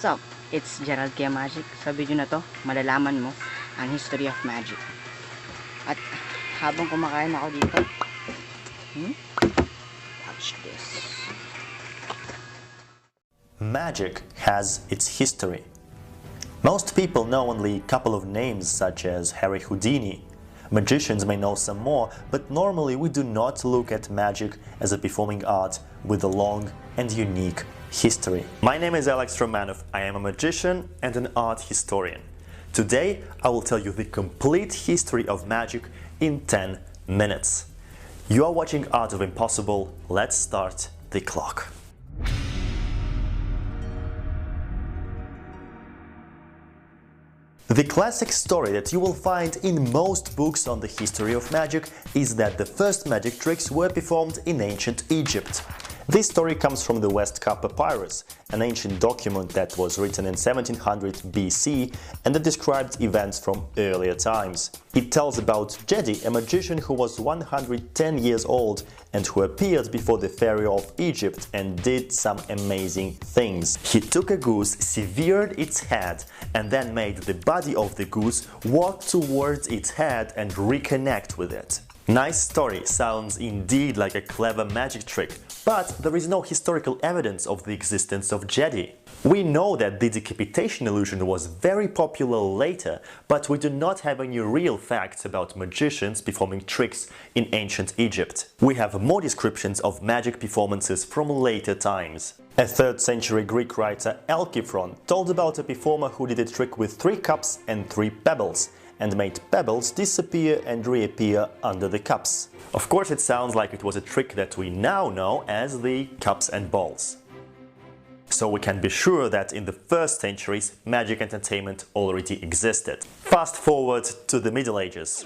What's up? It's raldk Magic. Sa video na to, malalaman mo ang history of magic. At habang kumakain ako dito, watch this. Magic has its history. Most people know only a couple of names such as Harry Houdini. Magicians may know some more, but normally we do not look at magic as a performing art with a long and unique history. My name is Alex Romanov. I am a magician and an art historian. Today I will tell you the complete history of magic in 10 minutes. You are watching Art of Impossible. Let's start the clock. The classic story that you will find in most books on the history of magic is that the first magic tricks were performed in ancient Egypt. This story comes from the Westcar Papyrus, an ancient document that was written in 1700 BC and that described events from earlier times. It tells about Jedi, a magician who was 110 years old and who appeared before the pharaoh of Egypt and did some amazing things. He took a goose, severed its head, and then made the body of the goose walk towards its head and reconnect with it. Nice story, sounds indeed like a clever magic trick, but there is no historical evidence of the existence of Jedi. We know that the decapitation illusion was very popular later, but we do not have any real facts about magicians performing tricks in ancient Egypt. We have more descriptions of magic performances from later times. A 3rd century Greek writer Alciphron told about a performer who did a trick with 3 cups and 3 pebbles, and made pebbles disappear and reappear under the cups. Of course, it sounds like it was a trick that we now know as the cups and balls. So we can be sure that in the first centuries, magic entertainment already existed. Fast forward to the Middle Ages.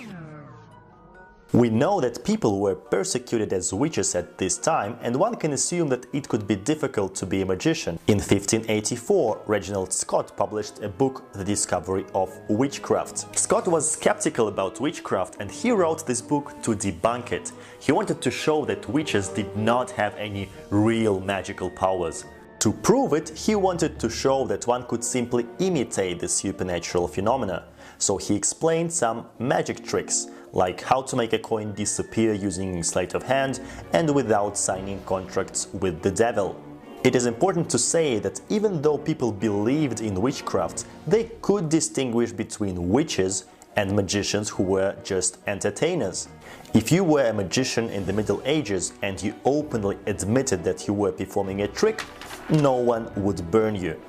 We know that people were persecuted as witches at this time, and one can assume that it could be difficult to be a magician. In 1584, Reginald Scot published a book, The Discovery of Witchcraft. Scot was skeptical about witchcraft and he wrote this book to debunk it. He wanted to show that witches did not have any real magical powers. To prove it, he wanted to show that one could simply imitate the supernatural phenomena. So he explained some magic tricks, like how to make a coin disappear using sleight of hand and without signing contracts with the devil. It is important to say that even though people believed in witchcraft, they could distinguish between witches and magicians who were just entertainers. If you were a magician in the Middle Ages and you openly admitted that you were performing a trick, no one would burn you.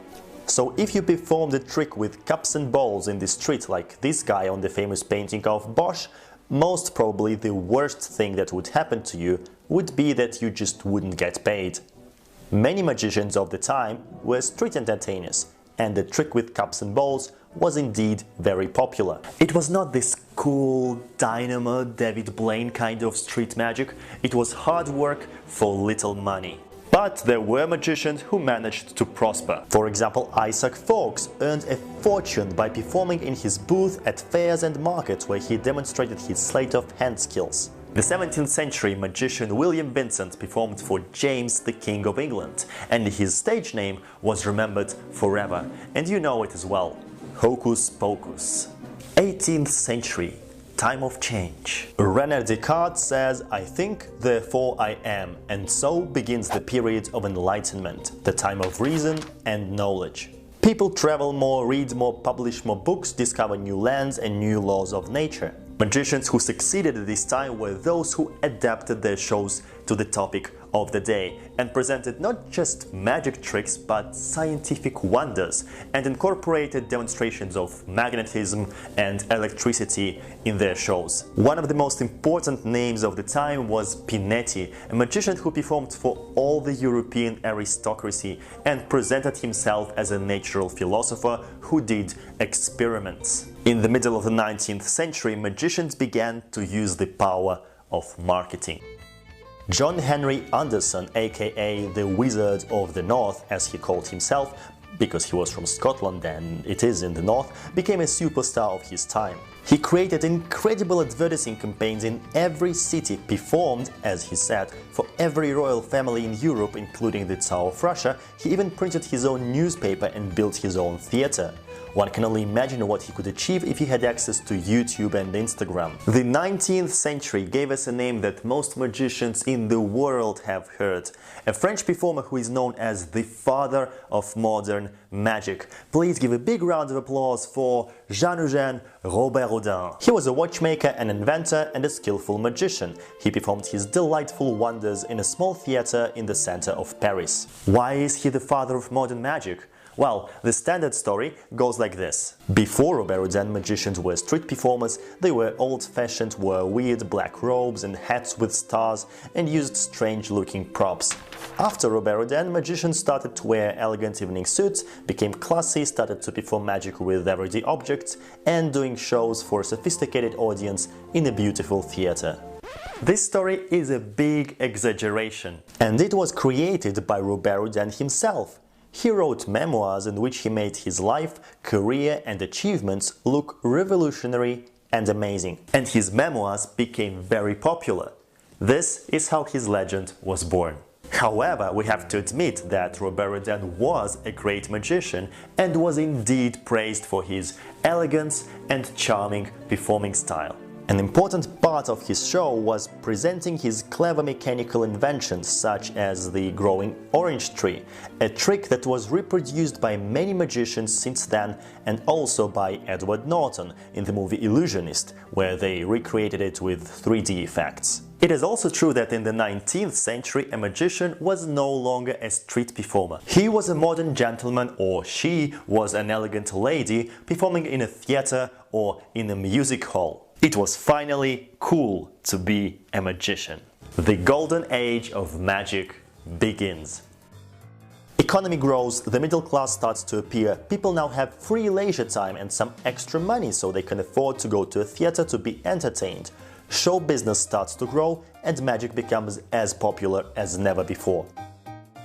So if you performed a trick with cups and balls in the street like this guy on the famous painting of Bosch, most probably the worst thing that would happen to you would be that you just wouldn't get paid. Many magicians of the time were street entertainers, and the trick with cups and balls was indeed very popular. It was not this cool, dynamo, David Blaine kind of street magic, it was hard work for little money. But there were magicians who managed to prosper. For example, Isaac Fawkes earned a fortune by performing in his booth at fairs and markets where he demonstrated his sleight of hand skills. The 17th century magician William Vincent performed for James, the King of England, and his stage name was remembered forever, and you know it as well. Hocus Pocus. 18th century. Time of change. René Descartes says, "I think, therefore I am," and so begins the period of enlightenment, the time of reason and knowledge. People travel more, read more, publish more books, discover new lands and new laws of nature. Magicians who succeeded at this time were those who adapted their shows to the topic of the day and presented not just magic tricks but scientific wonders and incorporated demonstrations of magnetism and electricity in their shows. One of the most important names of the time was Pinetti, a magician who performed for all the European aristocracy and presented himself as a natural philosopher who did experiments. In the middle of the 19th century, magicians began to use the power of marketing. John Henry Anderson, aka the Wizard of the North, as he called himself, because he was from Scotland and it is in the north, became a superstar of his time. He created incredible advertising campaigns in every city, performed, as he said, for every royal family in Europe, including the Tsar of Russia. He even printed his own newspaper and built his own theater. One can only imagine what he could achieve if he had access to YouTube and Instagram. The 19th century gave us a name that most magicians in the world have heard. A French performer who is known as the father of modern magic. Please give a big round of applause for Jean Robert Houdin. He was a watchmaker, an inventor and a skillful magician. He performed his delightful wonders in a small theater in the center of Paris. Why is he the father of modern magic? Well, the standard story goes like this. Before Robert Houdin, magicians were street performers. They were old-fashioned, wore weird black robes and hats with stars, and used strange-looking props. After Robert Houdin, magicians started to wear elegant evening suits, became classy, started to perform magic with everyday objects, and doing shows for a sophisticated audience in a beautiful theater. This story is a big exaggeration, and it was created by Robert Houdin himself. He wrote memoirs in which he made his life, career and achievements look revolutionary and amazing. And his memoirs became very popular. This is how his legend was born. However, we have to admit that Robert Houdin was a great magician and was indeed praised for his elegance and charming performing style. An important part of his show was presenting his clever mechanical inventions, such as the growing orange tree, a trick that was reproduced by many magicians since then, and also by Edward Norton in the movie Illusionist, where they recreated it with 3D effects. It is also true that in the 19th century a magician was no longer a street performer. He was a modern gentleman, or she was an elegant lady performing in a theater or in a music hall. It was finally cool to be a magician. The golden age of magic begins. Economy grows, the middle class starts to appear, people now have free leisure time and some extra money so they can afford to go to a theater to be entertained. Show business starts to grow and magic becomes as popular as never before.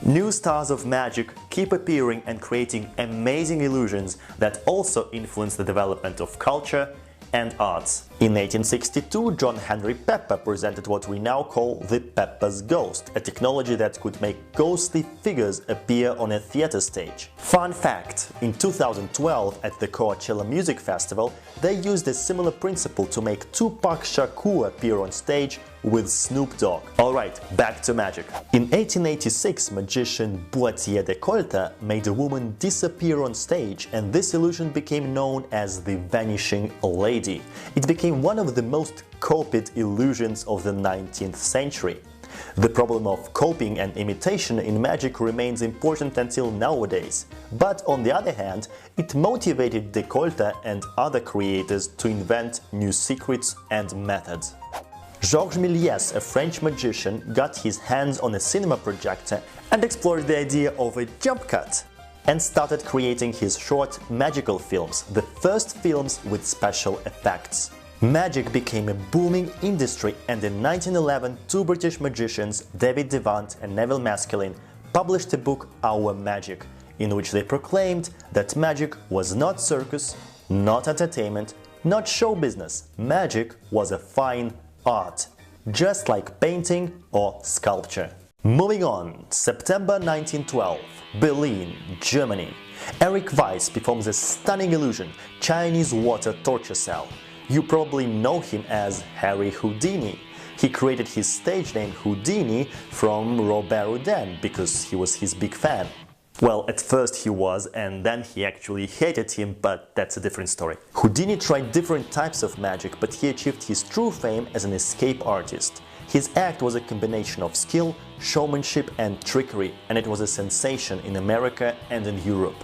New stars of magic keep appearing and creating amazing illusions that also influence the development of culture and arts. In 1862, John Henry Pepper presented what we now call the Pepper's Ghost, a technology that could make ghostly figures appear on a theater stage. Fun fact, in 2012 at the Coachella Music Festival, they used a similar principle to make Tupac Shakur appear on stage with Snoop Dogg. Alright, back to magic. In 1886, magician Boîtier de Colta made a woman disappear on stage, and this illusion became known as the Vanishing Lady. It became one of the most copied illusions of the 19th century. The problem of copying and imitation in magic remains important until nowadays, but on the other hand, it motivated de Colta and other creators to invent new secrets and methods. Georges Méliès, a French magician, got his hands on a cinema projector and explored the idea of a jump cut, and started creating his short magical films, the first films with special effects. Magic became a booming industry, and in 1911 two British magicians, David Devant and Neville Maskelyne, published a book, Our Magic, in which they proclaimed that magic was not circus, not entertainment, not show business. Magic was a fine art, just like painting or sculpture. Moving on, September 1912, Berlin, Germany. Eric Weiss performs a stunning illusion, Chinese water torture cell. You probably know him as Harry Houdini. He created his stage name Houdini from Robert Houdin because he was his big fan. Well, at first he was, and then he actually hated him, but that's a different story. Houdini tried different types of magic, but he achieved his true fame as an escape artist. His act was a combination of skill, showmanship and trickery, and it was a sensation in America and in Europe.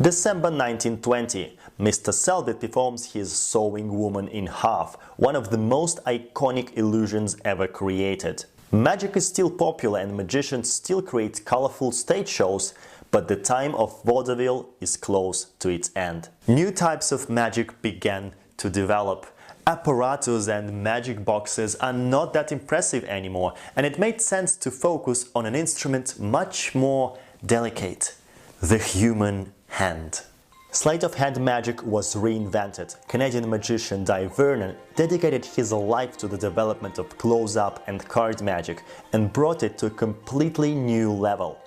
December 1920, Mr. Selbit performs his Sewing Woman in Half, one of the most iconic illusions ever created. Magic is still popular and magicians still create colorful stage shows, but the time of vaudeville is close to its end. New types of magic began to develop. Apparatus and magic boxes are not that impressive anymore, and it made sense to focus on an instrument much more delicate: the human hand. Sleight of hand magic was reinvented. Canadian magician Di Vernon dedicated his life to the development of close-up and card magic and brought it to a completely new level.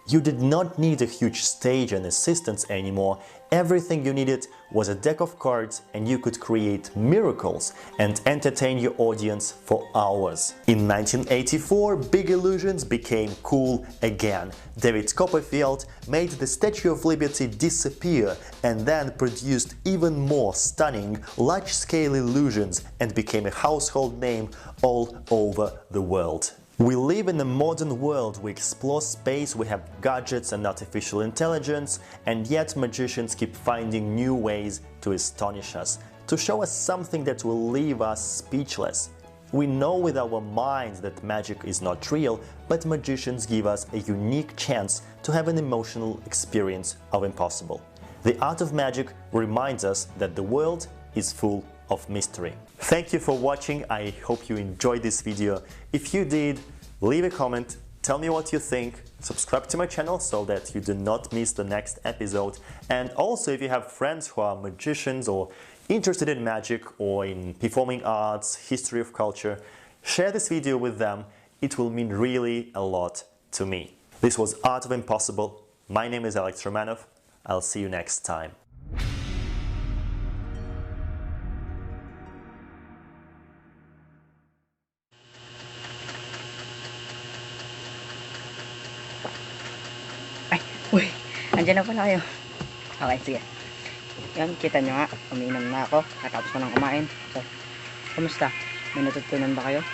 You did not need a huge stage and assistants anymore. Everything you needed was a deck of cards and you could create miracles and entertain your audience for hours. In 1984, big illusions became cool again. David Copperfield made the Statue of Liberty disappear and then produced even more stunning, large-scale illusions and became a household name all over the world. We live in a modern world, we explore space, we have gadgets and artificial intelligence, and yet magicians keep finding new ways to astonish us, to show us something that will leave us speechless. We know with our minds that magic is not real, but magicians give us a unique chance to have an emotional experience of impossible. The art of magic reminds us that the world is full of mystery. Thank you for watching. I hope you enjoyed this video. If you did, leave a comment, tell me what you think, subscribe to my channel so that you do not miss the next episode, and also if you have friends who are magicians or interested in magic or in performing arts, history of culture, share this video with them. It will mean really a lot to me. This was Art of Impossible. My name is Alex Romanov. I'll see you next time. Uy, andyan na pala kayo. Okay, sige. Yan, kita nyo nga, uminom na ako. Katapos ko nang kumain. So, kumusta? May natutunan ba kayo?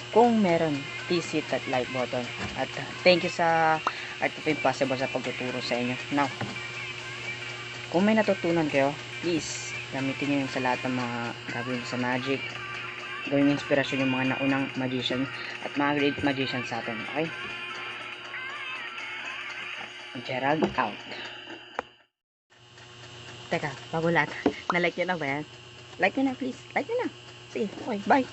Kung meron, please hit that like button. At thank you sa Art of Impossible sa pagtuturo sa inyo. Now, kung may natutunan kayo, please, gamitin nyo yung sa lahat ng mga gagawin sa magic. Gawing inspirasyon yung mga naunang magician at mga great magician sa atin. Okay? Gerald out. Teka, bago lahat. Na-like nyo na ba yan? Like nyo na please. Like nyo na. Sige, okay, bye.